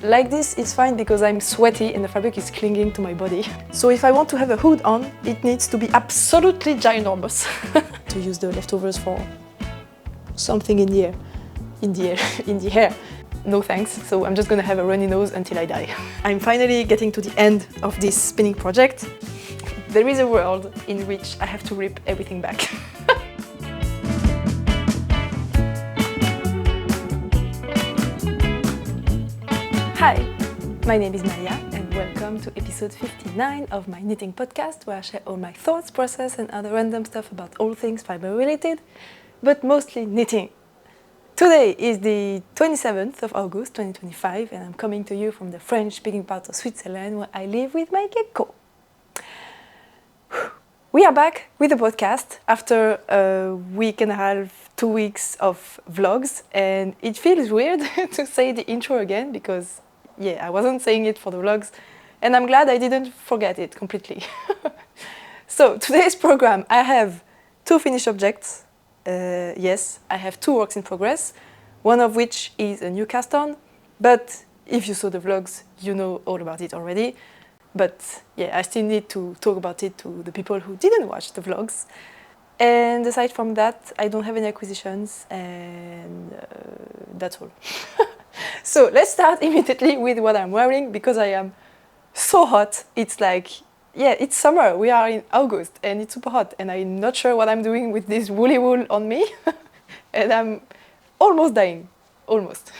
Like this, it's fine because I'm sweaty and the fabric is clinging to my body. So if I want to have a hood on, it needs to be absolutely ginormous. To use the leftovers for something in the air. In the hair. No thanks, so I'm just gonna have a runny nose until I die. I'm finally getting to the end of this spinning project. There is a world in which I have to rip everything back. Hi, my name is Maya and welcome to episode 59 of my knitting podcast, where I share all my thoughts, process and other random stuff about all things fiber related, but mostly knitting. Today is the 27th of August 2025 and I'm coming to you from the French-speaking part of Switzerland where I live with my gecko. We are back with the podcast after a week and a half, 2 weeks of vlogs, and it feels weird to say the intro again because I wasn't saying it for the vlogs and I'm glad I didn't forget it completely. So today's program, I have 2 finished objects. Yes, I have 2 works in progress, one of which is a new cast on, but if you saw the vlogs, you know all about it already. But I still need to talk about it to the people who didn't watch the vlogs. And aside from that, I don't have any acquisitions, and that's all. So let's start immediately with what I'm wearing, because I am so hot. It's like, it's summer, we are in August, and it's super hot, and I'm not sure what I'm doing with this woolly wool on me. And I'm almost dying, almost.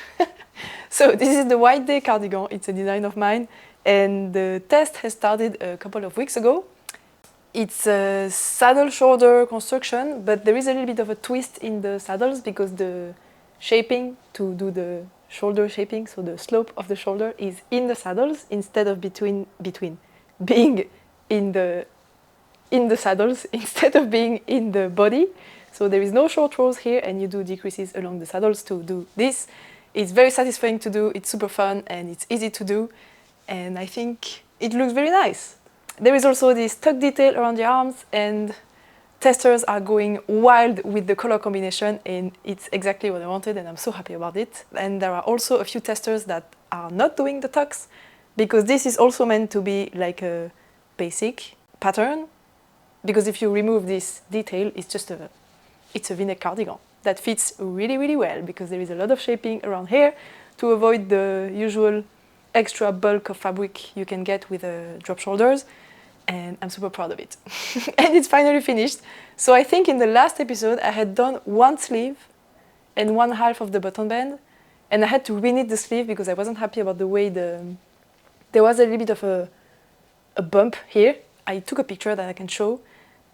So this is the White Day cardigan, it's a design of mine. And the test has started a couple of weeks ago. It's a saddle shoulder construction, but there is a little bit of a twist in the saddles because the shaping to do the shoulder shaping, so the slope of the shoulder is in the saddles instead of being in the saddles instead of being in the body. So there is no short rows here and you do decreases along the saddles to do this. It's very satisfying to do, it's super fun and it's easy to do. And I think it looks very nice. There is also this tuck detail around the arms and testers are going wild with the color combination and it's exactly what I wanted and I'm so happy about it. And there are also a few testers that are not doing the tucks because this is also meant to be like a basic pattern, because if you remove this detail, it's a V-neck cardigan that fits really, really well because there is a lot of shaping around here to avoid the usual extra bulk of fabric you can get with drop shoulders, and I'm super proud of it. And it's finally finished. So I think in the last episode I had done 1 sleeve and 1/2 of the button band, and I had to reknit the sleeve because I wasn't happy about the way there was a little bit of a bump here. I took a picture that I can show.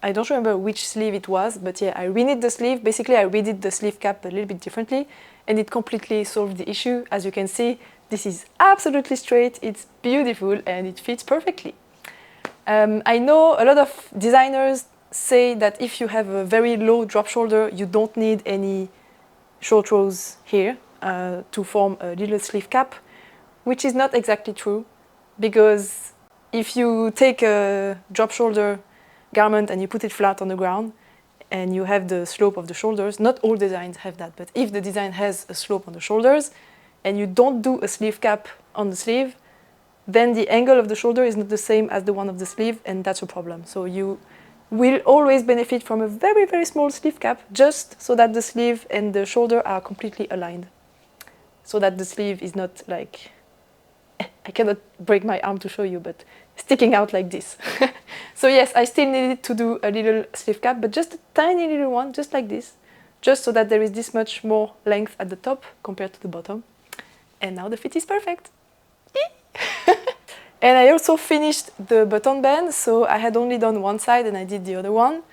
I don't remember which sleeve it was, but I reknit the sleeve. Basically I redid the sleeve cap a little bit differently and it completely solved the issue. As you can see, this is absolutely straight, it's beautiful and it fits perfectly. I know a lot of designers say that if you have a very low drop shoulder, you don't need any short rows here to form a little sleeve cap, which is not exactly true, because if you take a drop shoulder garment and you put it flat on the ground and you have the slope of the shoulders, not all designs have that, but if the design has a slope on the shoulders, and you don't do a sleeve cap on the sleeve, then the angle of the shoulder is not the same as the one of the sleeve, and that's a problem. So you will always benefit from a very, very small sleeve cap, just so that the sleeve and the shoulder are completely aligned. So that the sleeve is not like, I cannot break my arm to show you, but sticking out like this. So yes, I still needed to do a little sleeve cap, but just a tiny little one, just like this, just so that there is this much more length at the top compared to the bottom. And now the fit is perfect. And I also finished the button band, so I had only done one side and I did the other one.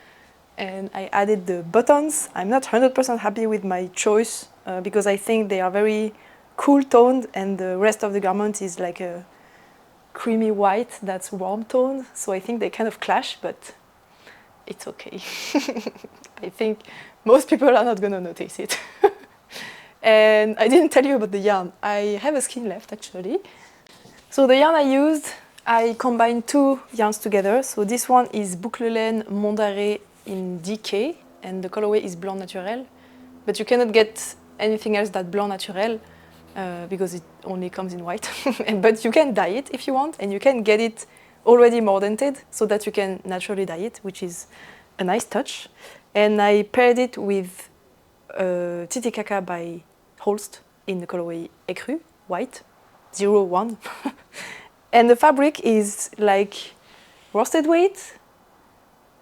And I added the buttons. I'm not 100% happy with my choice because I think they are very cool toned and the rest of the garment is like a creamy white that's warm toned. So I think they kind of clash, but it's okay. I think most people are not gonna notice it. And I didn't tell you about the yarn. I have a skein left actually. So the yarn I used, I combined 2 yarns together. So this one is Boucle Laine Mondaré in DK and the colorway is Blanc Naturel. But you cannot get anything else than Blanc Naturel. because it only comes in white. But you can dye it if you want, and you can get it already mordanted so that you can naturally dye it, which is a nice touch. And I paired it with Titicaca by Holst in the colorway Écru, white, 01. And the fabric is like worsted weight.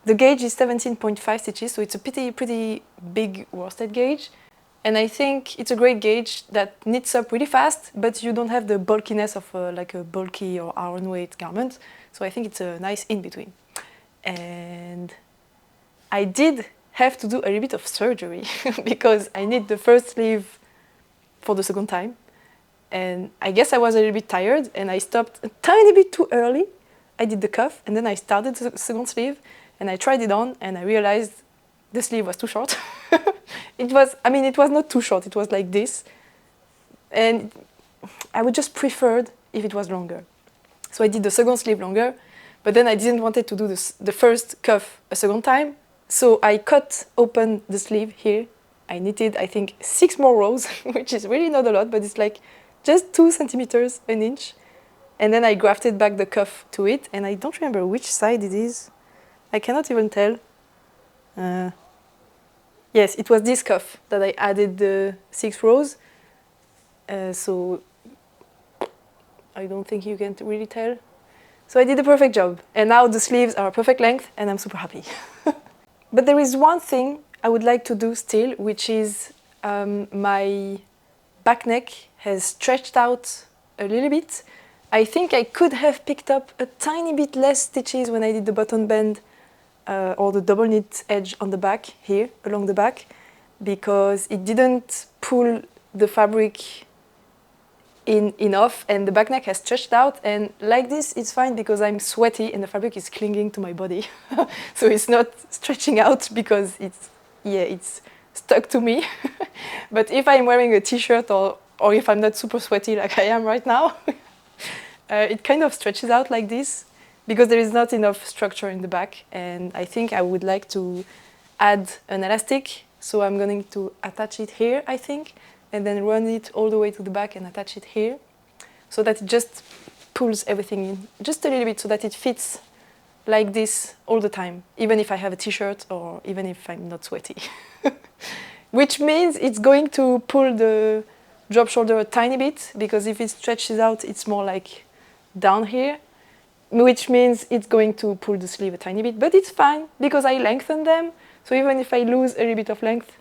The gauge is 17.5 stitches, so it's a pretty big worsted gauge. And I think it's a great gauge that knits up really fast, but you don't have the bulkiness of like a bulky or iron weight garment. So I think it's a nice in-between. And I did have to do a little bit of surgery because I knit the first sleeve for the second time. And I guess I was a little bit tired and I stopped a tiny bit too early. I did the cuff and then I started the second sleeve and I tried it on and I realized the sleeve was too short. It was not too short, it was like this. And I would just preferred if it was longer. So I did the second sleeve longer, but then I didn't want to do the first cuff a second time. So I cut open the sleeve here. I knitted, I think, 6 more rows, which is really not a lot, but it's like just 2 centimeters, an inch. And then I grafted back the cuff to it, and I don't remember which side it is. I cannot even tell. Yes, it was this cuff that I added the 6 rows. So I don't think you can really tell. So I did a perfect job. And now the sleeves are perfect length, and I'm super happy. But there is one thing I would like to do still, which is my back neck has stretched out a little bit. I think I could have picked up a tiny bit less stitches when I did the button band or the double knit edge on the back here, along the back, because it didn't pull the fabric in enough and the back neck has stretched out, and like this it's fine because I'm sweaty and the fabric is clinging to my body. So it's not stretching out because it's stuck to me. But if I'm wearing a t-shirt or if I'm not super sweaty like I am right now, it kind of stretches out like this because there is not enough structure in the back, and I think I would like to add an elastic, so I'm going to attach it here, I think, and then run it all the way to the back and attach it here, so that it just pulls everything in just a little bit, so that it fits like this all the time, even if I have a t-shirt or even if I'm not sweaty. Which means it's going to pull the drop shoulder a tiny bit, because if it stretches out, it's more like down here, which means it's going to pull the sleeve a tiny bit, but it's fine because I lengthened them. So even if I lose a little bit of length,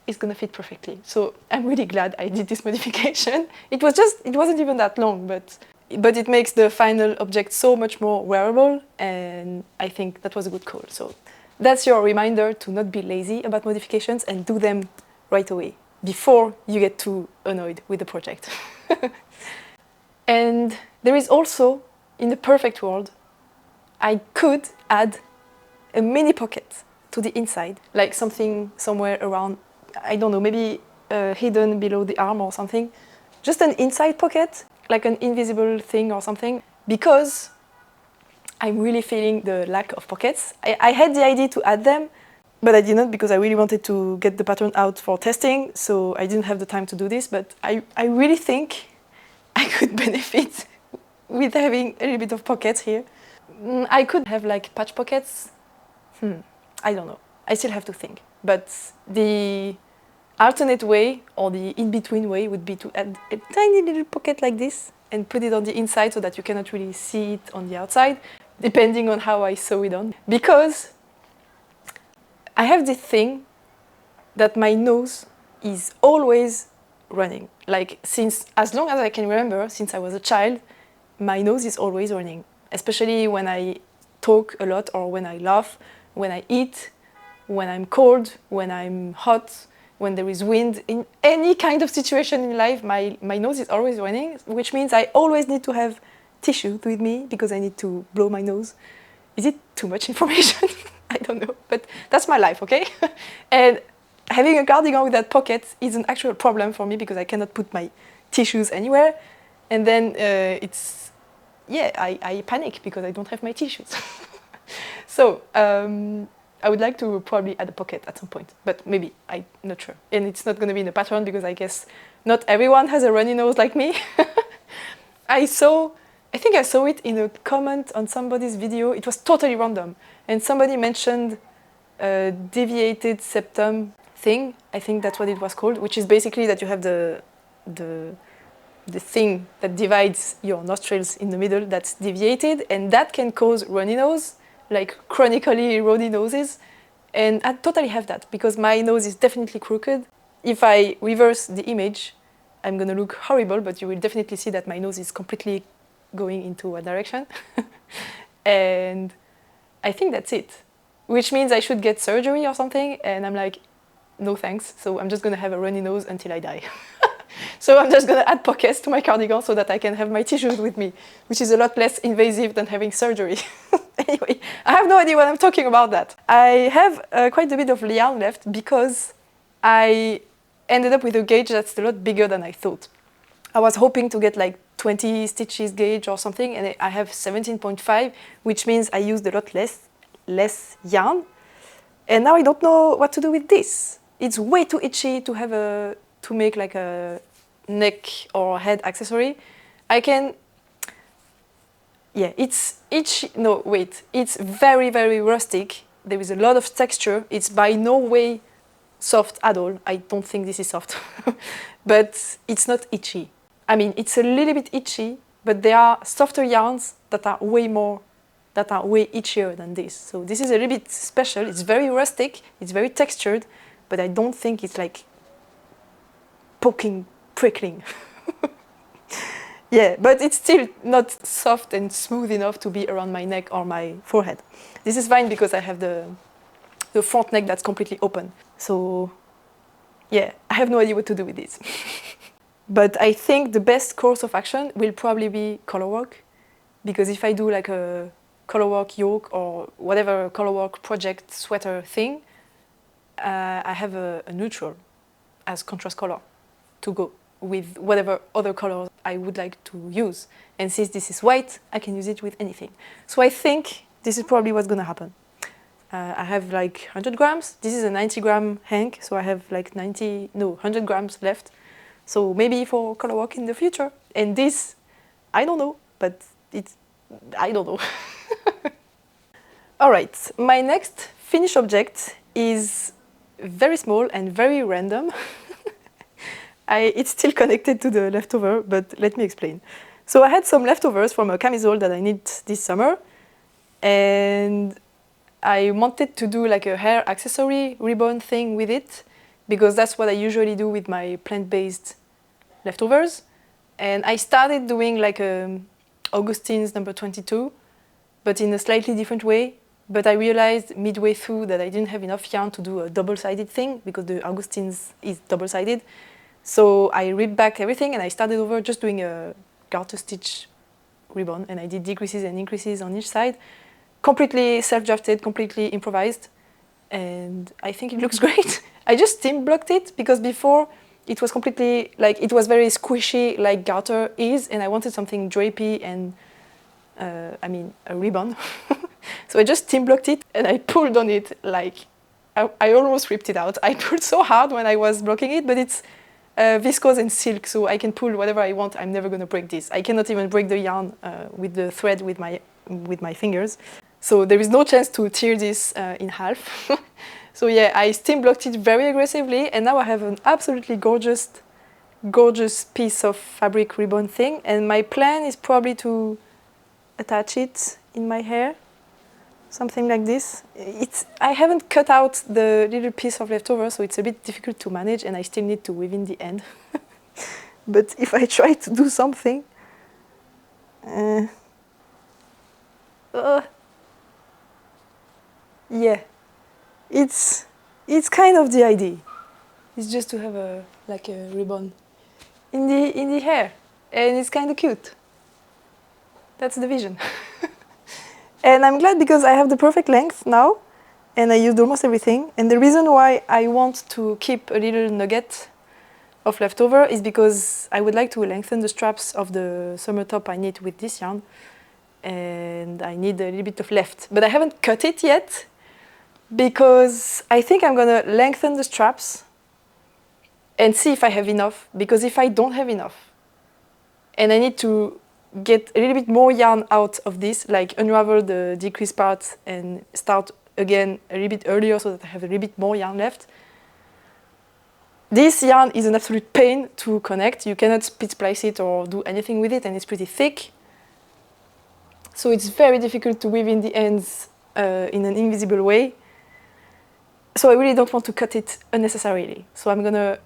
it's gonna fit perfectly. So I'm really glad I did this modification. It wasn't even that long, but it makes the final object so much more wearable, and I think that was a good call. So that's your reminder to not be lazy about modifications and do them right away before you get too annoyed with the project. And there is also, in the perfect world, I could add a mini pocket to the inside, like something somewhere around, I don't know, maybe hidden below the arm or something. Just an inside pocket, like an invisible thing or something, because I'm really feeling the lack of pockets. I had the idea to add them, but I didn't because I really wanted to get the pattern out for testing, so I didn't have the time to do this, but I really think I could benefit with having a little bit of pockets here. I could have like patch pockets. I don't know. I still have to think. But the alternate way or the in-between way would be to add a tiny little pocket like this and put it on the inside so that you cannot really see it on the outside, depending on how I sew it on. Because I have this thing that my nose is always running. Like, since as long as I can remember, since I was a child, my nose is always running, especially when I talk a lot or when I laugh, when I eat, when I'm cold, when I'm hot, when there is wind. In any kind of situation in life, my nose is always running, which means I always need to have tissue with me because I need to blow my nose. Is it too much information? I don't know, but that's my life, okay? And having a cardigan with that pocket is an actual problem for me because I cannot put my tissues anywhere. And then I panic because I don't have my tissues. So I would like to probably add a pocket at some point, but maybe, I'm not sure. And it's not going to be in the pattern because I guess Not everyone has a runny nose like me. I think I saw it in a comment on somebody's video. It was totally random. And somebody mentioned a deviated septum thing. I think that's what it was called, which is basically that you have the thing that divides your nostrils in the middle that's deviated, and that can cause runny nose, like chronically runny noses. And I totally have that because my nose is definitely crooked. If I reverse the image, I'm gonna look horrible, but you will definitely see that my nose is completely going into a direction. And I think that's it, which means I should get surgery or something. And I'm like, no thanks. So I'm just gonna have a runny nose until I die. So I'm just gonna add pockets to my cardigan so that I can have my tissues with me, which is a lot less invasive than having surgery. Anyway, I have no idea what I'm talking about that. I have quite a bit of yarn left because I ended up with a gauge that's a lot bigger than I thought. I was hoping to get like 20 stitches gauge or something, and I have 17.5, which means I used a lot less yarn. And now I don't know what to do with this. It's way too itchy to make like a neck or head accessory. It's itchy. No, wait. It's very, very rustic. There is a lot of texture. It's by no way soft at all. I don't think this is soft. But it's not itchy. I mean, it's a little bit itchy, but there are softer yarns that are way itchier than this. So this is a little bit special. It's very rustic. It's very textured, but I don't think it's like prickling. Yeah, but it's still not soft and smooth enough to be around my neck or my forehead. This is fine because I have the front neck that's completely open. So yeah, I have no idea what to do with this. But I think the best course of action will probably be color work, because if I do like a color work yoke or whatever color work project sweater thing, I have a neutral as contrast color to go with whatever other colors I would like to use. And since this is white, I can use it with anything. So I think this is probably what's gonna happen. I have like 100 grams. This is a 90-gram hank, so I have like 100 grams left. So maybe for color work in the future. And this, I don't know, but I don't know. All right, my next finished object is very small and very random. It's still connected to the leftover, but let me explain. So I had some leftovers from a camisole that I need this summer, and I wanted to do like a hair accessory ribbon thing with it, because that's what I usually do with my plant-based leftovers. And I started doing like a Augustins number 22, but in a slightly different way. But I realized midway through that I didn't have enough yarn to do a double-sided thing, because the Augustins is double-sided. So I ripped back everything and I started over just doing a garter stitch ribbon, and I did decreases and increases on each side. Completely self-drafted, completely improvised, and I think it looks great. I just steam blocked it because before it was completely like, it was very squishy like garter is, and I wanted something drapey and a ribbon. So I just steam blocked it and I pulled on it like I almost ripped it out. I pulled so hard when I was blocking it, but it's viscose and silk, so I can pull whatever I want. I'm never going to break this. I cannot even break the yarn with the thread with my fingers. So there is no chance to tear this in half. So yeah, I steam blocked it very aggressively, and now I have an absolutely gorgeous piece of fabric ribbon thing. And my plan is probably to attach it in my hair, something like this. I haven't cut out the little piece of leftover, so it's a bit difficult to manage, and I still need to weave in the end. But if I try to do something, yeah, it's kind of the idea. It's just to have a ribbon in the hair, and it's kind of cute. That's the vision. And I'm glad because I have the perfect length now, and I used almost everything. And the reason why I want to keep a little nugget of leftover is because I would like to lengthen the straps of the summer top I knit with this yarn, and I need a little bit of left. But I haven't cut it yet, because I think I'm gonna lengthen the straps and see if I have enough, because if I don't have enough and I need to get a little bit more yarn out of this, like unravel the decreased part and start again a little bit earlier so that I have a little bit more yarn left. This yarn is an absolute pain to connect. You cannot split splice it or do anything with it, and it's pretty thick. So it's very difficult to weave in the ends in an invisible way. So I really don't want to cut it unnecessarily. So I'm gonna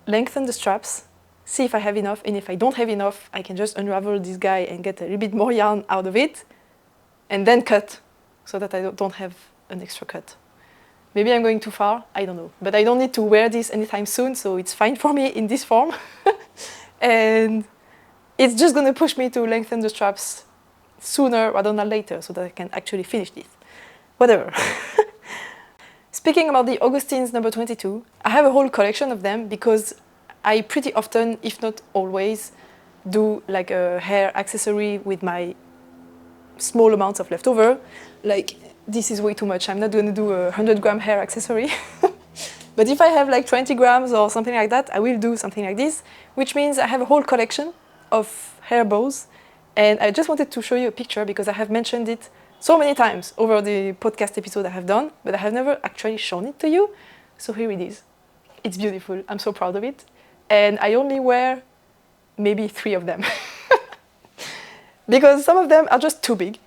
lengthen the straps, see if I have enough, and if I don't have enough, I can just unravel this guy and get a little bit more yarn out of it, and then cut, so that I don't have an extra cut. Maybe I'm going too far, I don't know. But I don't need to wear this anytime soon, so it's fine for me in this form. And it's just gonna push me to lengthen the straps sooner rather than later, so that I can actually finish this. Whatever. Speaking about the Augustins number 22, I have a whole collection of them because I pretty often, if not always, do like a hair accessory with my small amounts of leftover. Like, this is way too much. I'm not going to do a 100-gram hair accessory. But if I have like 20 grams or something like that, I will do something like this, which means I have a whole collection of hair bows. And I just wanted to show you a picture because I have mentioned it so many times over the podcast episode I have done, but I have never actually shown it to you. So here it is. It's beautiful. I'm so proud of it. And I only wear maybe 3 of them. Because some of them are just too big.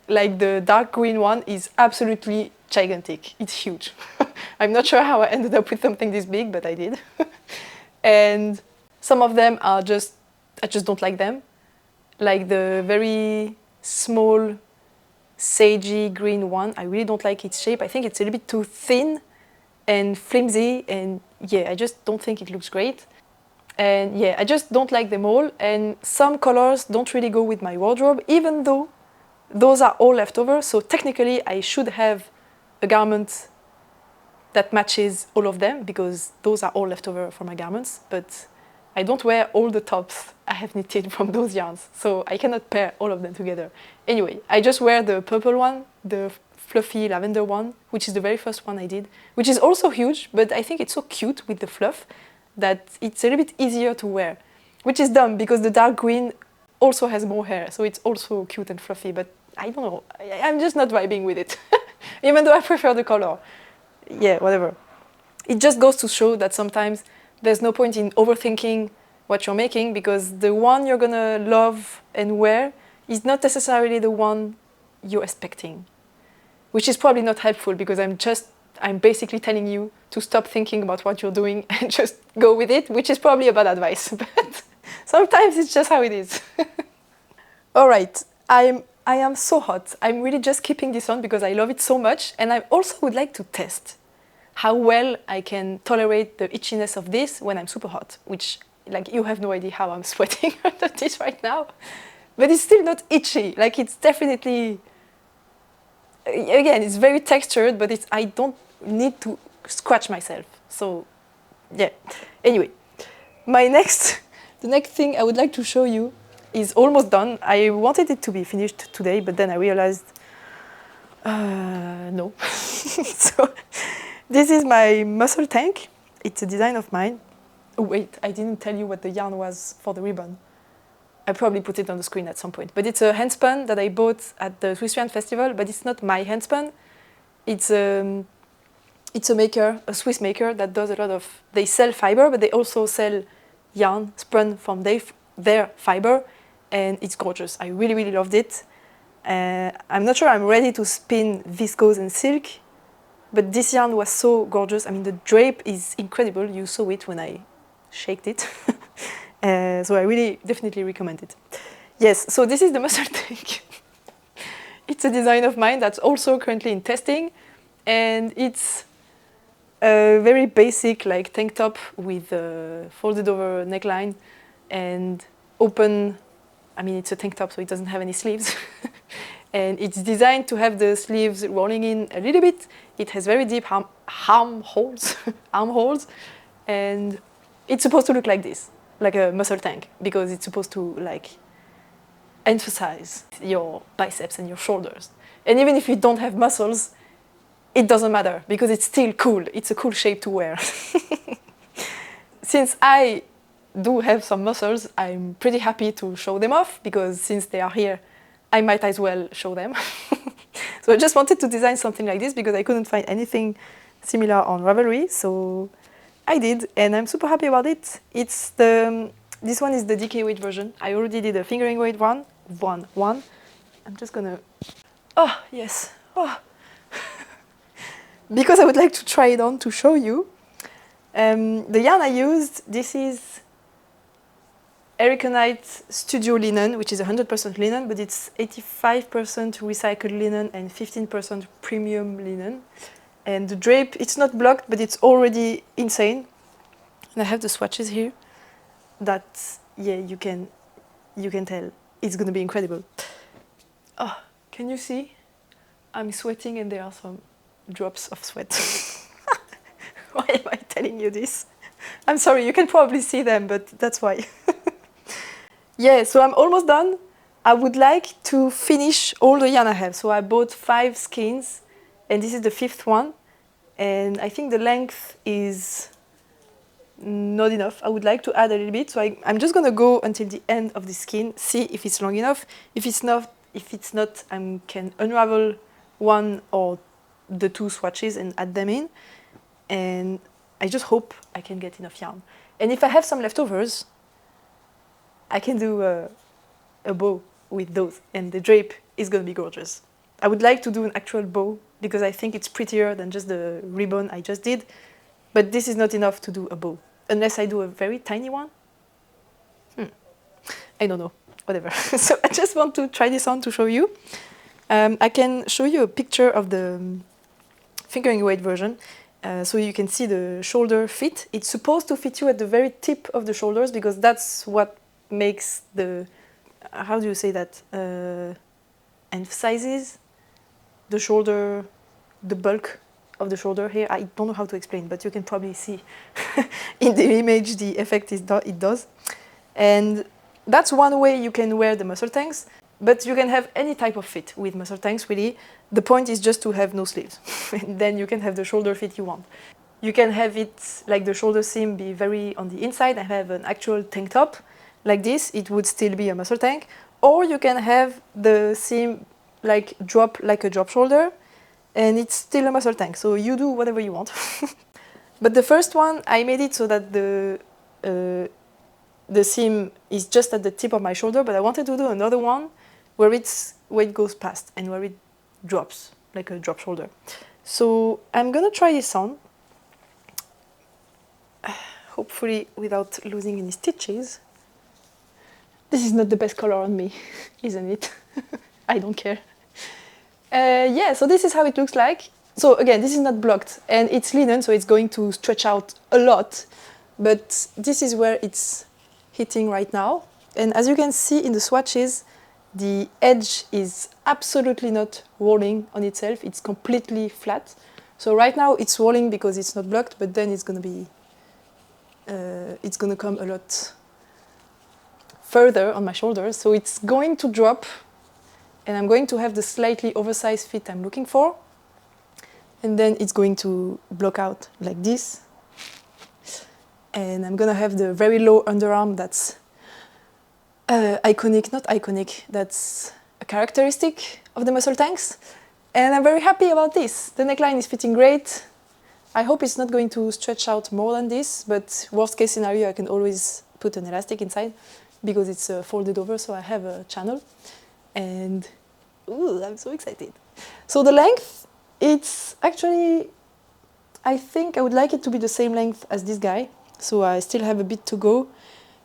Like the dark green one is absolutely gigantic. It's huge. I'm not sure how I ended up with something this big, but I did. And some of them are just, I just don't like them. Like the very small, sagey green one, I really don't like its shape. I think it's a little bit too thin and flimsy, and yeah, I just don't think it looks great. And yeah, I just don't like them all. And some colors don't really go with my wardrobe, even though those are all leftover, so technically I should have a garment that matches all of them because those are all leftover for my garments, but I don't wear all the tops I have knitted from those yarns, so I cannot pair all of them together. Anyway, I just wear the purple one, the fluffy lavender one, which is the very first one I did, which is also huge, but I think it's so cute with the fluff that it's a little bit easier to wear, which is dumb because the dark green also has more hair, so it's also cute and fluffy, but I don't know, I'm just not vibing with it, even though I prefer the color. Yeah, whatever. It just goes to show that sometimes there's no point in overthinking what you're making because the one you're gonna love and wear is not necessarily the one you're expecting, which is probably not helpful because I'm basically telling you to stop thinking about what you're doing and just go with it, which is probably a bad advice, but sometimes it's just how it is. All right, I am so hot. I'm really just keeping this on because I love it so much, and I also would like to test how well I can tolerate the itchiness of this when I'm super hot, which, like, you have no idea how I'm sweating under this right now. But it's still not itchy. Like, it's definitely, again, it's very textured, but I don't need to scratch myself. So, yeah. Anyway, the next thing I would like to show you is almost done. I wanted it to be finished today, but then I realized, no. So, this is my muscle tank. It's a design of mine. Oh wait, I didn't tell you what the yarn was for the ribbon. I probably put it on the screen at some point. But it's a handspun that I bought at the Swiss Yarn Festival, but it's not my handspun. It's a maker, a Swiss maker that does a lot of, they sell fiber, but they also sell yarn spun from their fiber, and it's gorgeous. I really, really loved it. I'm not sure I'm ready to spin viscose and silk, but this yarn was so gorgeous. I mean, the drape is incredible. You saw it when I shaked it. So I really definitely recommend it. Yes, so this is the muscle tank. It's a design of mine that's also currently in testing, and it's a very basic like tank top with a folded over neckline and open. I mean, it's a tank top, so it doesn't have any sleeves. And it's designed to have the sleeves rolling in a little bit. It has very deep arm holes, and it's supposed to look like this, like a muscle tank, because it's supposed to like emphasize your biceps and your shoulders. And even if you don't have muscles, it doesn't matter because it's still cool. It's a cool shape to wear. since I do have some muscles, I'm pretty happy to show them off, because since they are here, I might as well show them. So I just wanted to design something like this because I couldn't find anything similar on Ravelry, so I did, and I'm super happy about it. It's this one is the decay weight version. I already did a fingering weight one. I'm just gonna, oh yes, oh. Because I would like to try it on to show you. The yarn I used, this is Ericonite Studio Linen, which is 100% linen, but it's 85% recycled linen and 15% premium linen. And the drape, it's not blocked, but it's already insane. And I have the swatches here. That, yeah, you can tell it's gonna be incredible. Oh, can you see? I'm sweating and there are some drops of sweat. Why am I telling you this? I'm sorry, you can probably see them, but that's why. Yeah, so I'm almost done. I would like to finish all the yarn I have. So I bought 5 skeins, and this is the 5th one. And I think the length is not enough. I would like to add a little bit. So I'm just gonna go until the end of the skein, see if it's long enough. If it's not, I can unravel one or the 2 swatches and add them in. And I just hope I can get enough yarn. And if I have some leftovers, I can do a bow with those, and the drape is gonna be gorgeous. I would like to do an actual bow because I think it's prettier than just the ribbon I just did, but this is not enough to do a bow, unless I do a very tiny one. I don't know, whatever. So I just want to try this on to show you. I can show you a picture of the fingering weight version. So you can see the shoulder fit. It's supposed to fit you at the very tip of the shoulders because that's what makes the, how do you say that, emphasizes the shoulder, the bulk of the shoulder here. I don't know how to explain, but you can probably see in the image the effect it does. And that's one way you can wear the muscle tanks, but you can have any type of fit with muscle tanks, really. The point is just to have no sleeves. And then you can have the shoulder fit you want. You can have it like the shoulder seam be very on the inside and have an actual tank top. Like this, it would still be a muscle tank. Or you can have the seam like drop like a drop shoulder, and it's still a muscle tank. So you do whatever you want. But the first one, I made it so that the seam is just at the tip of my shoulder, but I wanted to do another one where it goes past and where it drops, like a drop shoulder. So I'm gonna try this on, hopefully without losing any stitches. This is not the best color on me, isn't it? I don't care. Yeah, so this is how it looks like. So again, this is not blocked, and it's linen, so it's going to stretch out a lot, but this is where it's hitting right now. And as you can see in the swatches, the edge is absolutely not rolling on itself, it's completely flat. So right now it's rolling because it's not blocked, but then it's gonna come a lot further on my shoulders, so it's going to drop, and I'm going to have the slightly oversized fit I'm looking for, and then it's going to block out like this, and I'm gonna have the very low underarm that's iconic, not iconic, that's a characteristic of the muscle tanks, and I'm very happy about this. The neckline is fitting great. I hope it's not going to stretch out more than this, but worst case scenario, I can always put an elastic inside because it's folded over, so I have a channel. And ooh, I'm so excited. So the length, it's actually, I think I would like it to be the same length as this guy, so I still have a bit to go.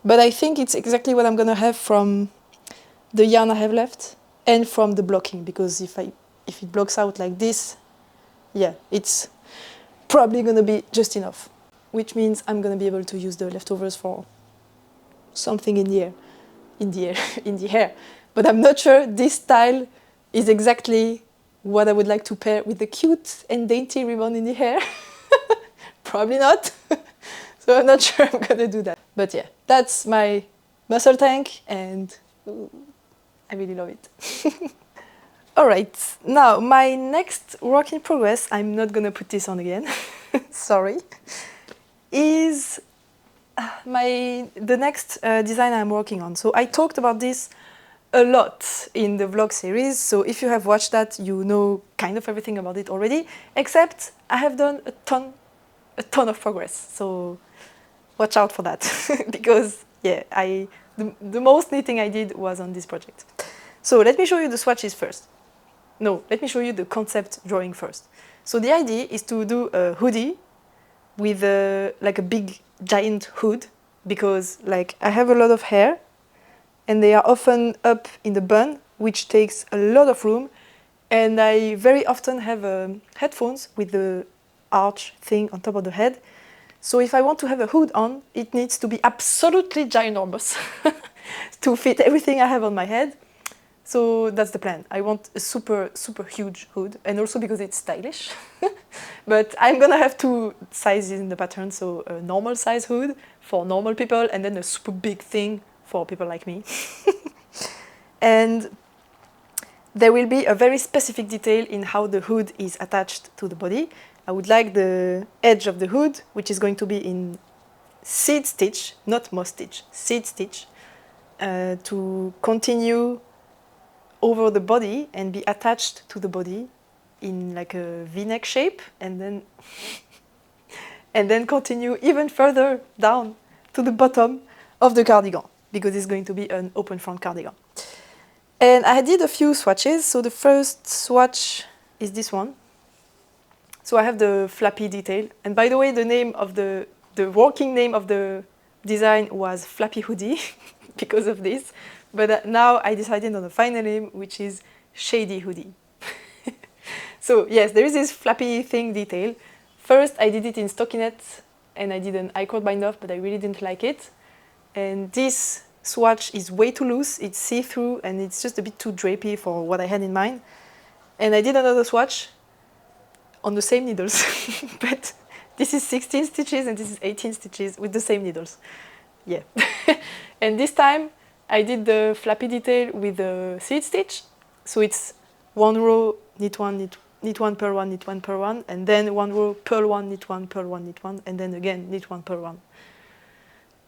But I think it's exactly what I'm gonna have from the yarn I have left and from the blocking, because if it blocks out like this, yeah, it's probably gonna be just enough, which means I'm gonna be able to use the leftovers for something in the hair. But I'm not sure this style is exactly what I would like to pair with the cute and dainty ribbon in the hair. Probably not. So I'm not sure I'm gonna do that. But yeah, that's my muscle tank, and ooh, I really love it. All right, now my next work in progress, I'm not gonna put this on again, sorry, is the next design I'm working on. So I talked about this a lot in the vlog series. So if you have watched that, you know kind of everything about it already, except I have done a ton of progress. So watch out for that because yeah, the most knitting I did was on this project. So let me show you the swatches first. No, let me show you the concept drawing first. So the idea is to do a hoodie with like a big giant hood, because like I have a lot of hair and they are often up in the bun, which takes a lot of room, and I very often have headphones with the arch thing on top of the head. So if I want to have a hood on, it needs to be absolutely ginormous to fit everything I have on my head. So that's the plan. I want a super huge hood, and also because it's stylish. But I'm gonna have two sizes in the pattern, so a normal size hood for normal people, and then a super big thing for people like me. And there will be a very specific detail in how the hood is attached to the body. I would like the edge of the hood, which is going to be in seed stitch, not moss stitch, seed stitch, to continue over the body and be attached to the body in like a V-neck shape, and then continue even further down to the bottom of the cardigan, because it's going to be an open front cardigan. And I did a few swatches. So the first swatch is this one. So I have the flappy detail, and by the way, the name of the working name of the design was Flappy Hoodie because of this. But now I decided on a final name, which is Shady Hoodie. So yes, there is this flappy thing detail. First, I did it in stockinette, and I did an I-cord bind off, but I really didn't like it. And this swatch is way too loose. It's see-through, and it's just a bit too drapey for what I had in mind. And I did another swatch on the same needles, but this is 16 stitches and this is 18 stitches with the same needles. Yeah. And this time I did the flappy detail with the seed stitch. So it's one row, knit one, purl one, knit one, purl one, and then one row, purl one, knit one, purl one, knit one, and then again knit one, purl one.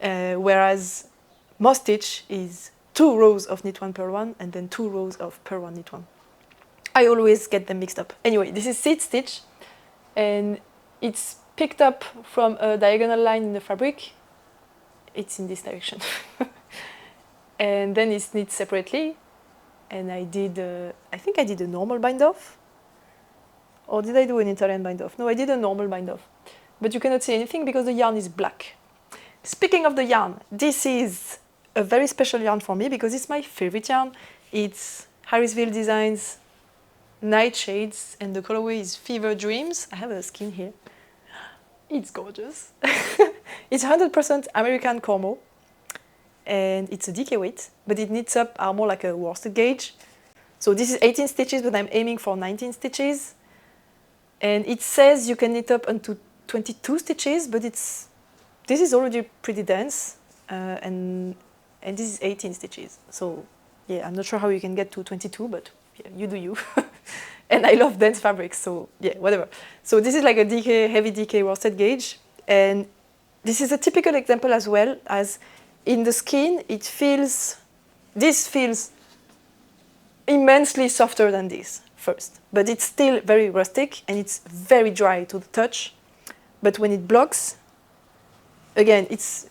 Whereas moss stitch is 2 rows of knit one, purl one, and then 2 rows of purl one, knit one. I always get them mixed up. Anyway, this is seed stitch, and it's picked up from a diagonal line in the fabric. It's in this direction. And then it's knit separately. And I think I did a normal bind off. Or did I do an Italian bind off? No, I did a normal bind off. But you cannot see anything because the yarn is black. Speaking of the yarn, this is a very special yarn for me because it's my favorite yarn. It's Harrisville Designs Nightshades, and the colorway is Fever Dreams. I have a skin here. It's gorgeous. It's 100% American Cormo, and it's a DK weight, but it knits up more like a worsted gauge. So this is 18 stitches, but I'm aiming for 19 stitches. And it says you can knit up unto 22 stitches, but this is already pretty dense, and this is 18 stitches. So yeah, I'm not sure how you can get to 22, but yeah, you do you. And I love dense fabrics, so yeah, whatever. So this is like a DK, heavy DK worsted gauge, and this is a typical example as well as in the skin. This feels immensely softer than this first, but it's still very rustic and it's very dry to the touch. But when it blocks, again, it's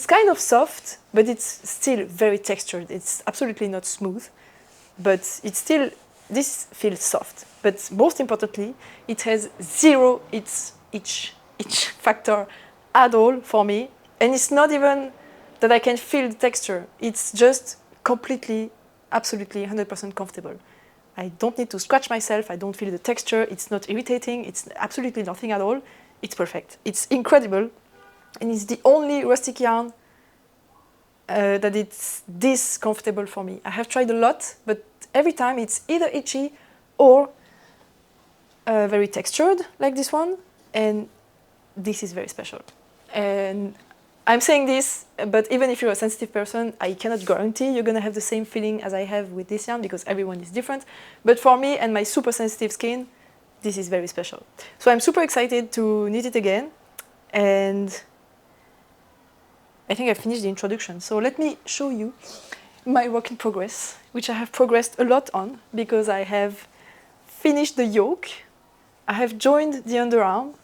kind of soft, but it's still very textured. It's absolutely not smooth, but it's still, this feels soft. But most importantly, it has zero itch factor at all for me. And it's not even that I can feel the texture. It's just completely, absolutely 100% comfortable. I don't need to scratch myself. I don't feel the texture. It's not irritating. It's absolutely nothing at all. It's perfect. It's incredible. And it's the only rustic yarn that it's this comfortable for me. I have tried a lot, but every time it's either itchy or very textured, like this one. And this is very special. And I'm saying this, but even if you're a sensitive person, I cannot guarantee you're gonna have the same feeling as I have with this yarn because everyone is different. But for me and my super sensitive skin, this is very special. So I'm super excited to knit it again. And I think I finished the introduction. So let me show you my work in progress, which I have progressed a lot on because I have finished the yoke, I have joined the underarm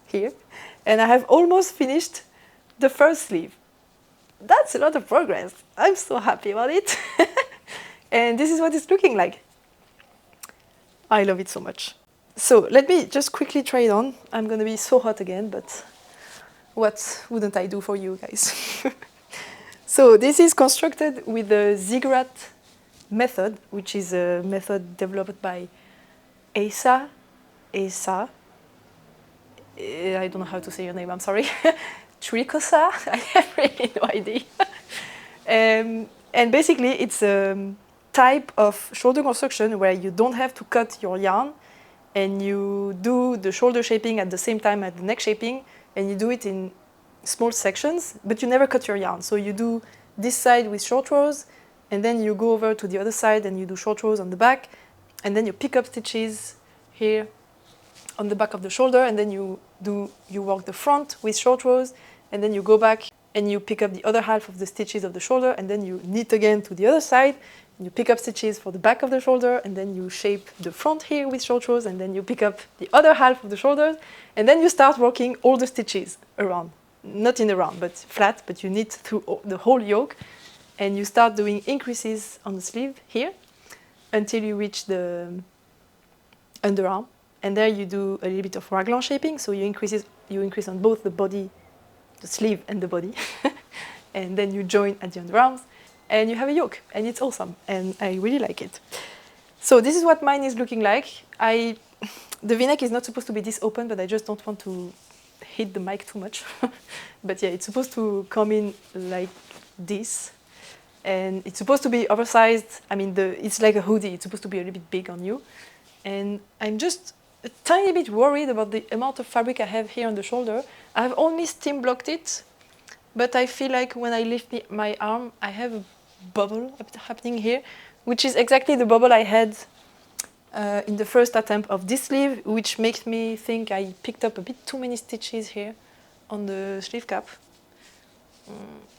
here, and I have almost finished the first sleeve. That's a lot of progress. I'm so happy about it. And this is what it's looking like. I love it so much. So let me just quickly try it on. I'm going to be so hot again, but what wouldn't I do for you guys? So this is constructed with the ziggurat method, which is a method developed by Asa. I don't know how to say your name, I'm sorry. Trikosa? I have really no idea. And basically it's a type of shoulder construction where you don't have to cut your yarn and you do the shoulder shaping at the same time as the neck shaping, and you do it in small sections, but you never cut your yarn. So you do this side with short rows, and then you go over to the other side and you do short rows on the back, and then you pick up stitches here on the back of the shoulder, and then you work the front with short rows, and then you go back and you pick up the other half of the stitches of the shoulder, and then you knit again to the other side, and you pick up stitches for the back of the shoulder, and then you shape the front here with short rows, and then you pick up the other half of the shoulders, and then you start working all the stitches around. Not in a round, but flat, but you knit through the whole yoke, and you start doing increases on the sleeve here until you reach the underarm, and there you do a little bit of raglan shaping, so you increase on both the body, the sleeve and the body, and then you join at the underarms, and you have a yoke, and it's awesome, and I really like it. So this is what mine is looking like. The V-neck is not supposed to be this open, but I just don't want to hit the mic too much. But yeah, it's supposed to come in like this, and it's supposed to be oversized. I mean, it's like a hoodie. It's supposed to be a little bit big on you, and I'm just a tiny bit worried about the amount of fabric I have here on the shoulder. I've only steam blocked it, but I feel like when I lift my arm, I have a bubble happening here, which is exactly the bubble I had in the first attempt of this sleeve, which makes me think I picked up a bit too many stitches here on the sleeve cap.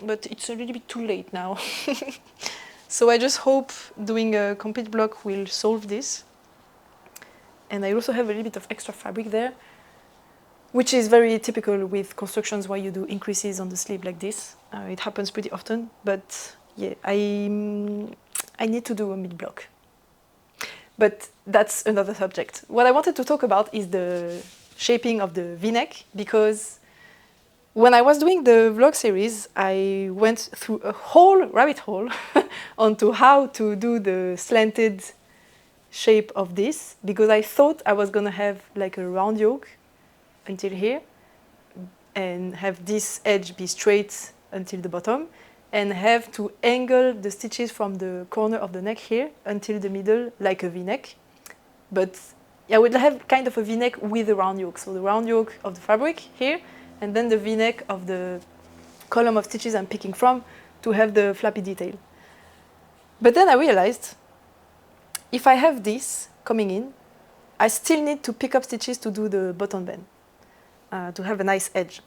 But it's a little bit too late now. So I just hope doing a complete block will solve this. And I also have a little bit of extra fabric there, which is very typical with constructions where you do increases on the sleeve like this. It happens pretty often, but yeah, I need to do a mid block. But that's another subject. What I wanted to talk about is the shaping of the V-neck, because when I was doing the vlog series, I went through a whole rabbit hole onto how to do the slanted shape of this, because I thought I was gonna have like a round yoke until here and have this edge be straight until the bottom, and have to angle the stitches from the corner of the neck here until the middle like a V-neck. But I would have kind of a V-neck with a round yoke. So the round yoke of the fabric here, and then the V-neck of the column of stitches I'm picking from to have the flappy detail. But then I realized, if I have this coming in, I still need to pick up stitches to do the button bend, to have a nice edge.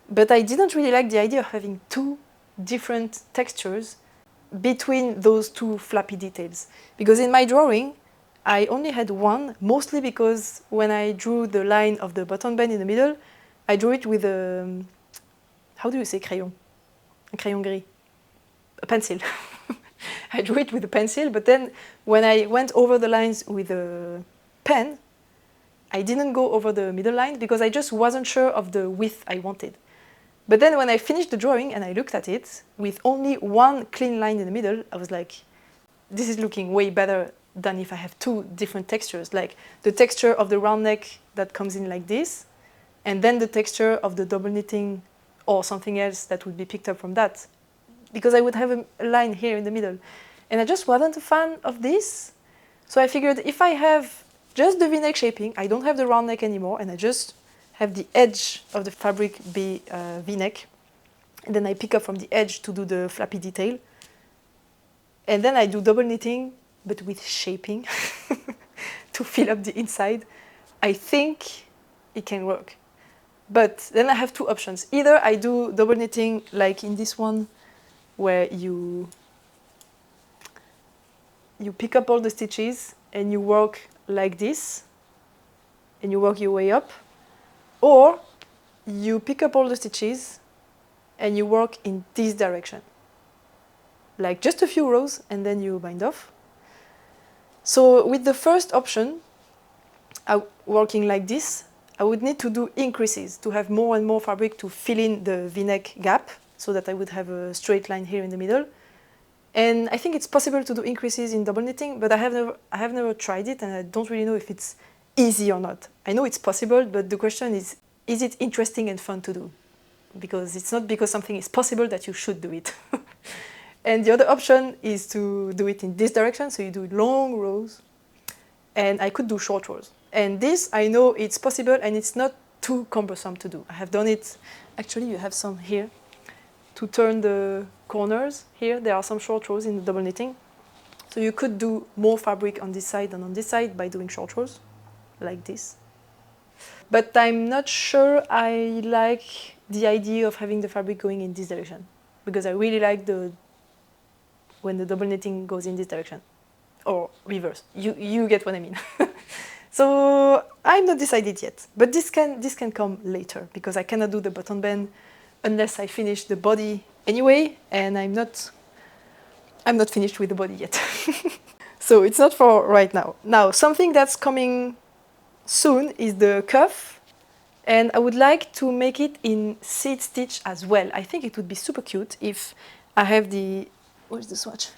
But I didn't really like the idea of having two different textures between those two flappy details. Because in my drawing, I only had one, mostly because when I drew the line of the button bend in the middle, I drew it with a, how do you say crayon? A crayon gris? A pencil. I drew it with a pencil, but then when I went over the lines with a pen, I didn't go over the middle line because I just wasn't sure of the width I wanted. But then when I finished the drawing and I looked at it with only one clean line in the middle, I was like, this is looking way better than if I have two different textures, like the texture of the round neck that comes in like this, and then the texture of the double knitting or something else that would be picked up from that, because I would have a line here in the middle. And I just wasn't a fan of this. So I figured if I have just the V-neck shaping, I don't have the round neck anymore, and I just have the edge of the fabric be V-neck, and then I pick up from the edge to do the flappy detail. And then I do double knitting, but with shaping to fill up the inside. I think it can work. But then I have two options. Either I do double knitting like in this one, where you pick up all the stitches and you work like this, and you work your way up, or you pick up all the stitches and you work in this direction, like just a few rows, and then you bind off. So with the first option, working like this, I would need to do increases to have more and more fabric to fill in the V-neck gap, so that I would have a straight line here in the middle. And I think it's possible to do increases in double knitting, but I have never tried it, and I don't really know if it's easy or not. I know it's possible, but the question is it interesting and fun to do? Because it's not because something is possible that you should do it. And the other option is to do it in this direction, so you do long rows, and I could do short rows. And this, I know it's possible, and it's not too cumbersome to do. I have done it. Actually, you have some here to turn the corners. Here, there are some short rows in the double knitting. So you could do more fabric on this side than on this side by doing short rows, like this. But I'm not sure I like the idea of having the fabric going in this direction, because I really like when the double knitting goes in this direction, or reverse. You get what I mean. So I'm not decided yet, but this can come later, because I cannot do the button band unless I finish the body anyway, and I'm not finished with the body yet. So it's not for right now. Now, something that's coming soon is the cuff, and I would like to make it in seed stitch as well. I think it would be super cute if I have where's the swatch?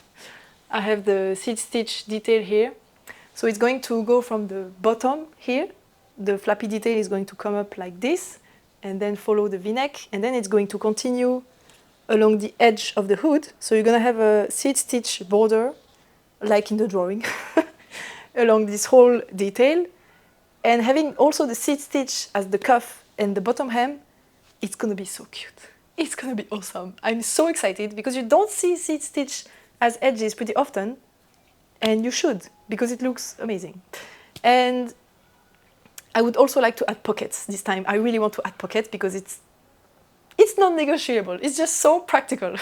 I have the seed stitch detail here. So it's going to go from the bottom here. The flappy detail is going to come up like this, and then follow the V-neck, and then it's going to continue along the edge of the hood. So you're going to have a seed stitch border, like in the drawing, along this whole detail. And having also the seed stitch as the cuff and the bottom hem, it's going to be so cute. It's going to be awesome. I'm so excited, because you don't see seed stitch as edges pretty often, and you should, because it looks amazing. And I would also like to add pockets this time. I really want to add pockets, because it's non-negotiable. It's just so practical.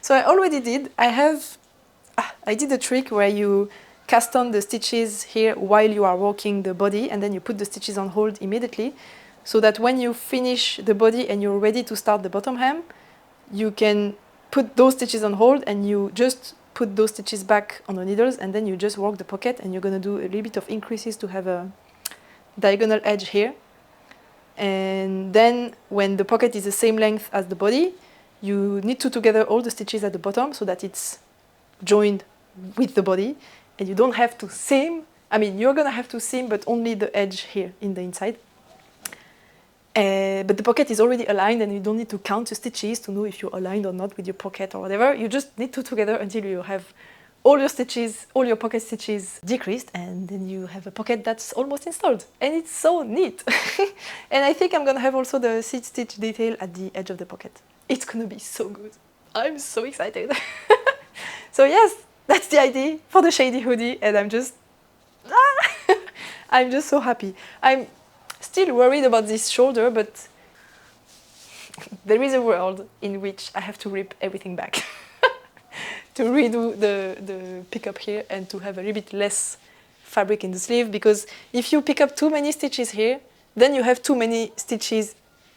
So I already did. I did a trick where you cast on the stitches here while you are working the body, and then you put the stitches on hold immediately, so that when you finish the body and you're ready to start the bottom hem, you can put those stitches on hold, and you just put those stitches back on the needles, and then you just work the pocket, and you're going to do a little bit of increases to have a diagonal edge here. And then when the pocket is the same length as the body, you knit together all the stitches at the bottom, so that it's joined with the body, and you don't have to seam. I mean, you're going to have to seam, but only the edge here in the inside. But the pocket is already aligned, and you don't need to count the stitches to know if you're aligned or not with your pocket or whatever. You just knit together until you have all your stitches, all your pocket stitches decreased, and then you have a pocket that's almost installed. And it's so neat. And I think I'm going to have also the seed stitch detail at the edge of the pocket. It's going to be so good. I'm so excited. So yes, that's the idea for the Shady Hoodie, and I'm just so happy. I'm still worried about this shoulder, but there is a world in which I have to rip everything back to redo the pickup here, and to have a little bit less fabric in the sleeve, because if you pick up too many stitches here, then you have too many stitches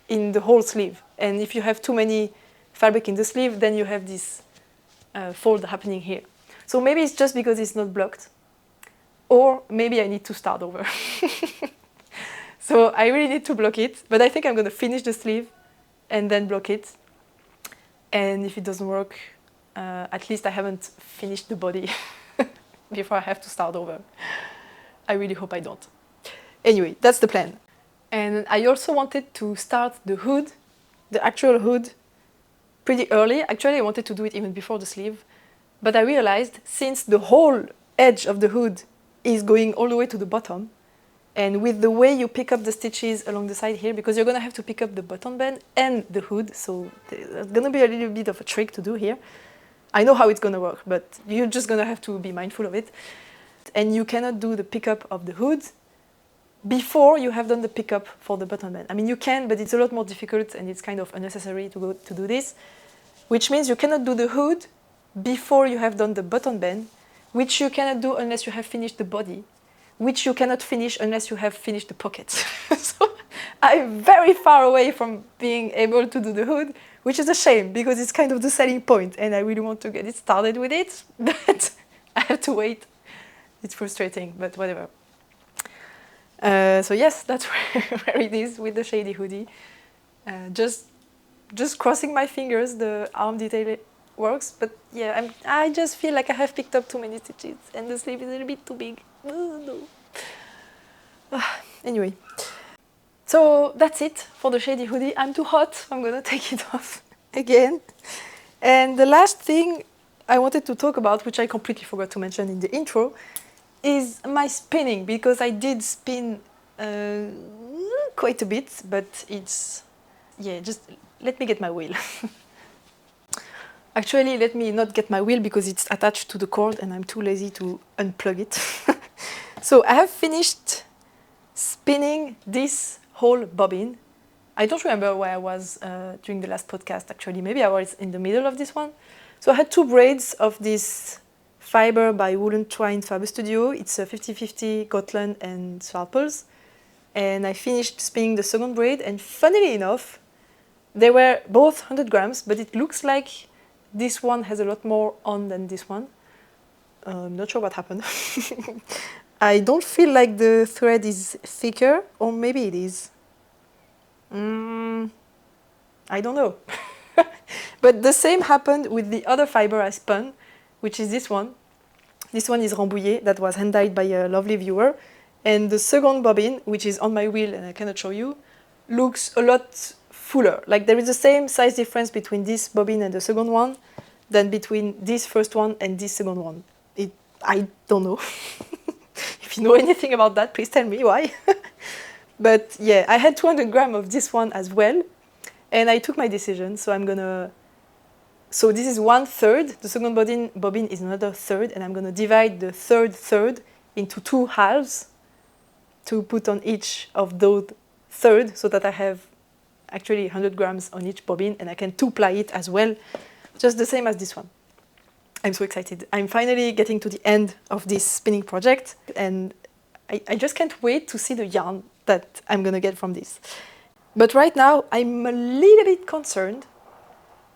in the whole sleeve. And if you have too many fabric in the sleeve, then you have this fold happening here. So maybe it's just because it's not blocked, or maybe I need to start over. So I really need to block it, but I think I'm going to finish the sleeve and then block it. And if it doesn't work, at least I haven't finished the body before I have to start over. I really hope I don't. Anyway, that's the plan. And I also wanted to start the hood, the actual hood, pretty early. Actually, I wanted to do it even before the sleeve, but I realized since the whole edge of the hood is going all the way to the bottom, and with the way you pick up the stitches along the side here, because you're going to have to pick up the button band and the hood, so there's going to be a little bit of a trick to do here. I know how it's going to work, but you're just going to have to be mindful of it. And you cannot do the pickup of the hood before you have done the pickup for the button band. I mean, you can, but it's a lot more difficult and it's kind of unnecessary to do this, which means you cannot do the hood before you have done the button band, which you cannot do unless you have finished the body, which you cannot finish unless you have finished the pockets. So I'm very far away from being able to do the hood, which is a shame because it's kind of the selling point and I really want to get it started with it, but I have to wait. It's frustrating, but whatever. So yes, that's where it is with the Shady Hoodie. Just crossing my fingers, the arm detail works, but yeah, I just feel like I have picked up too many stitches and the sleeve is a little bit too big. No. Anyway, so that's it for the Shady Hoodie. I'm too hot, I'm gonna take it off again. And the last thing I wanted to talk about, which I completely forgot to mention in the intro, is my spinning, because I did spin quite a bit, but it's, yeah, just let me get my wheel. Actually, let me not get my wheel because it's attached to the cord and I'm too lazy to unplug it. So I have finished spinning this whole bobbin. I don't remember where I was during the last podcast, actually. Maybe I was in the middle of this one. So I had 2 braids of this fiber by Woolen Twine Faber Studio. It's a 50-50 Gotland and Swartpels. And I finished spinning the second braid, and funnily enough, they were both 100 grams, but it looks like this one has a lot more on than this one. I'm not sure what happened. I don't feel like the thread is thicker, or maybe it is. I don't know. But the same happened with the other fiber I spun, which is this one. This one is Rambouillet, that was hand-dyed by a lovely viewer. And the second bobbin, which is on my wheel and I cannot show you, looks a lot fuller. Like there is the same size difference between this bobbin and the second one than between this first one and this second one. I don't know. If you know anything about that, please tell me why. But yeah, I had 200 grams of this one as well. And I took my decision, so I'm gonna... So this is 1/3, the second bobbin is another third, and I'm gonna divide the third into 2 halves to put on each of those thirds, so that I have actually 100 grams on each bobbin, and I can 2-ply it as well, just the same as this one. I'm so excited. I'm finally getting to the end of this spinning project, and I just can't wait to see the yarn that I'm gonna get from this. But right now, I'm a little bit concerned.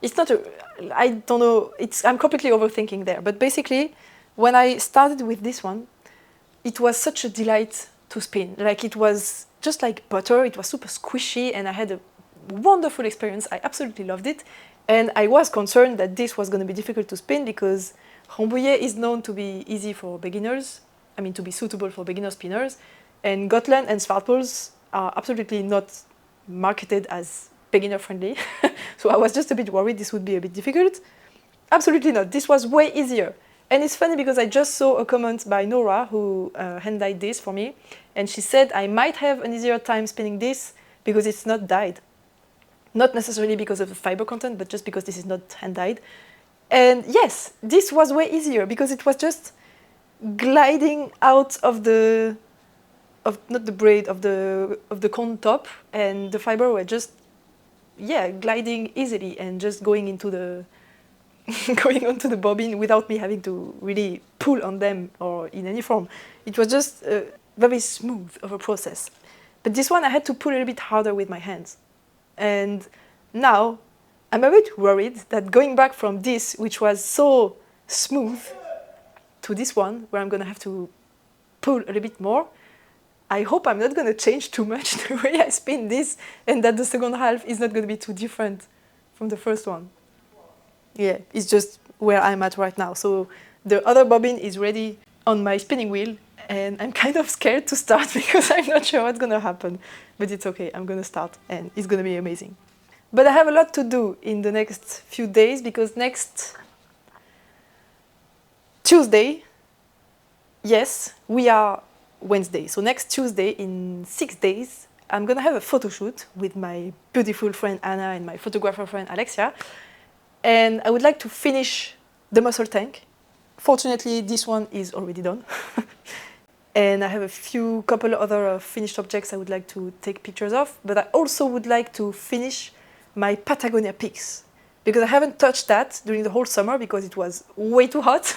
It's not I don't know, I'm completely overthinking there. But basically, when I started with this one, it was such a delight to spin. Like, it was just like butter, it was super squishy, and I had a wonderful experience. I absolutely loved it. And I was concerned that this was going to be difficult to spin because Rambouillet is known to be easy for beginners, I mean to be suitable for beginner spinners, and Gotland and Swartpels are absolutely not marketed as beginner friendly. So I was just a bit worried this would be a bit difficult. Absolutely not, this was way easier. And it's funny because I just saw a comment by Nora who hand-dyed this for me, and she said I might have an easier time spinning this because it's not dyed. Not necessarily because of the fiber content, but just because this is not hand-dyed. And yes, this was way easier because it was just gliding out of the, not the braid, of the cone top, and the fiber were just, yeah, gliding easily and just going into the, going onto the bobbin without me having to really pull on them or in any form. It was just very smooth of a process. But this one I had to pull a little bit harder with my hands. And now I'm a bit worried that going back from this, which was so smooth, to this one, where I'm going to have to pull a little bit more, I hope I'm not going to change too much the way I spin this, and that the second half is not going to be too different from the first one. Yeah, it's just where I'm at right now. So the other bobbin is ready on my spinning wheel, and I'm kind of scared to start because I'm not sure what's going to happen. But it's okay, I'm going to start, and it's going to be amazing. But I have a lot to do in the next few days, because next Tuesday, yes, we are Wednesday. So next Tuesday, in 6 days, I'm going to have a photo shoot with my beautiful friend Anna and my photographer friend Alexia. And I would like to finish the muscle tank. Fortunately, this one is already done. And I have a couple other finished objects I would like to take pictures of, but I also would like to finish my Patagonia pics, because I haven't touched that during the whole summer because it was way too hot.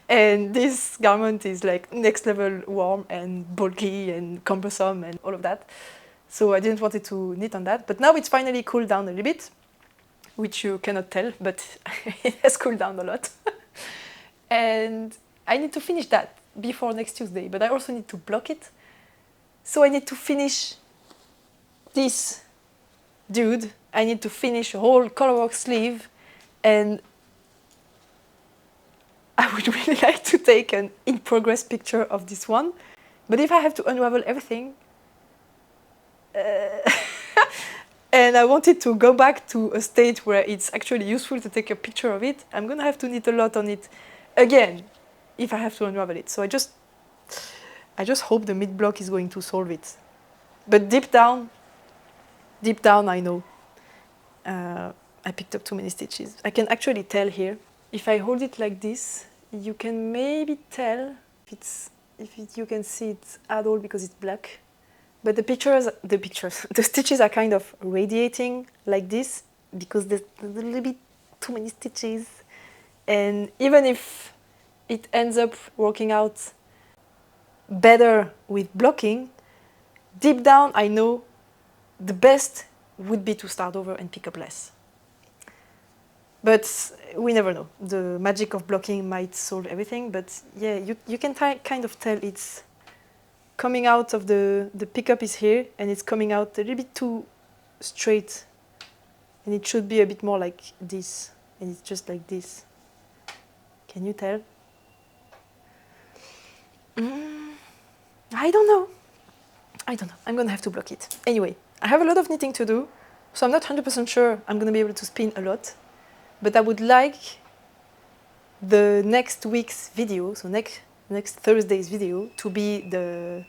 And this garment is like next level warm and bulky and cumbersome and all of that. So I didn't want it to knit on that, but now it's finally cooled down a little bit, which you cannot tell, but it has cooled down a lot. And I need to finish that before next Tuesday, but I also need to block it. So I need to finish this dude. I need to finish a whole colorwork sleeve, and I would really like to take an in-progress picture of this one. But if I have to unravel everything, and I wanted to go back to a state where it's actually useful to take a picture of it, I'm gonna have to knit a lot on it again if I have to unravel it. So I just hope the mid block is going to solve it. But deep down, I know I picked up too many stitches. I can actually tell here. If I hold it like this, you can maybe tell if you can see it at all because it's black. But the stitches are kind of radiating like this because there's a little bit too many stitches. And even if it ends up working out better with blocking, deep down I know the best would be to start over and pick up less. But we never know. The magic of blocking might solve everything, but yeah, you can kind of tell it's coming out of the pickup is here, and it's coming out a little bit too straight, and it should be a bit more like this, and it's just like this. Can you tell? I don't know. I'm gonna have to block it. Anyway, I have a lot of knitting to do, so I'm not 100% sure I'm gonna be able to spin a lot, but I would like the next week's video, so next Thursday's video, to be the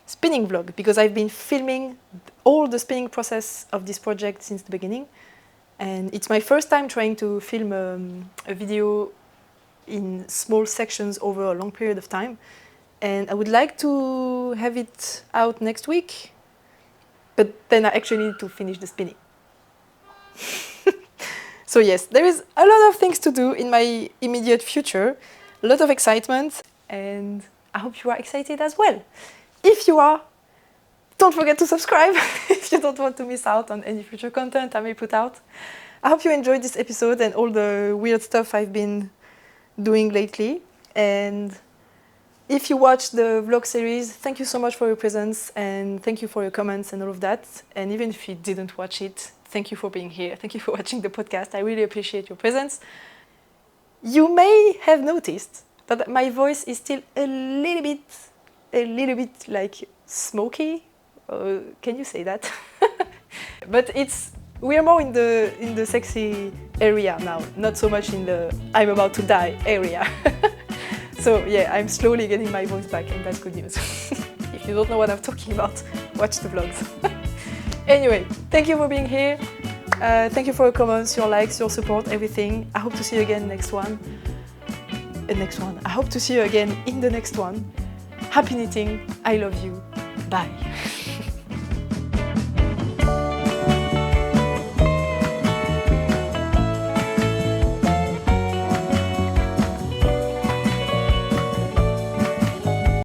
spinning vlog, because I've been filming all the spinning process of this project since the beginning, and it's my first time trying to film a video in small sections over a long period of time. And I would like to have it out next week, but then I actually need to finish the spinning. So yes, there is a lot of things to do in my immediate future, a lot of excitement, and I hope you are excited as well. If you are, don't forget to subscribe if you don't want to miss out on any future content I may put out. I hope you enjoyed this episode and all the weird stuff I've been doing lately. And if you watched the vlog series, thank you so much for your presence, and thank you for your comments and all of that. And even if you didn't watch it, thank you for being here. Thank you for watching the podcast. I really appreciate your presence. You may have noticed that my voice is still a little bit like smoky. Can you say that? But we are more in the sexy area now, not so much in the I'm about to die area. So yeah, I'm slowly getting my voice back, and that's good news. If you don't know what I'm talking about, watch the vlogs. Anyway, thank you for being here. Thank you for your comments, your likes, your support, everything. I hope to see you again next one. I hope to see you again in the next one. Happy knitting. I love you. Bye.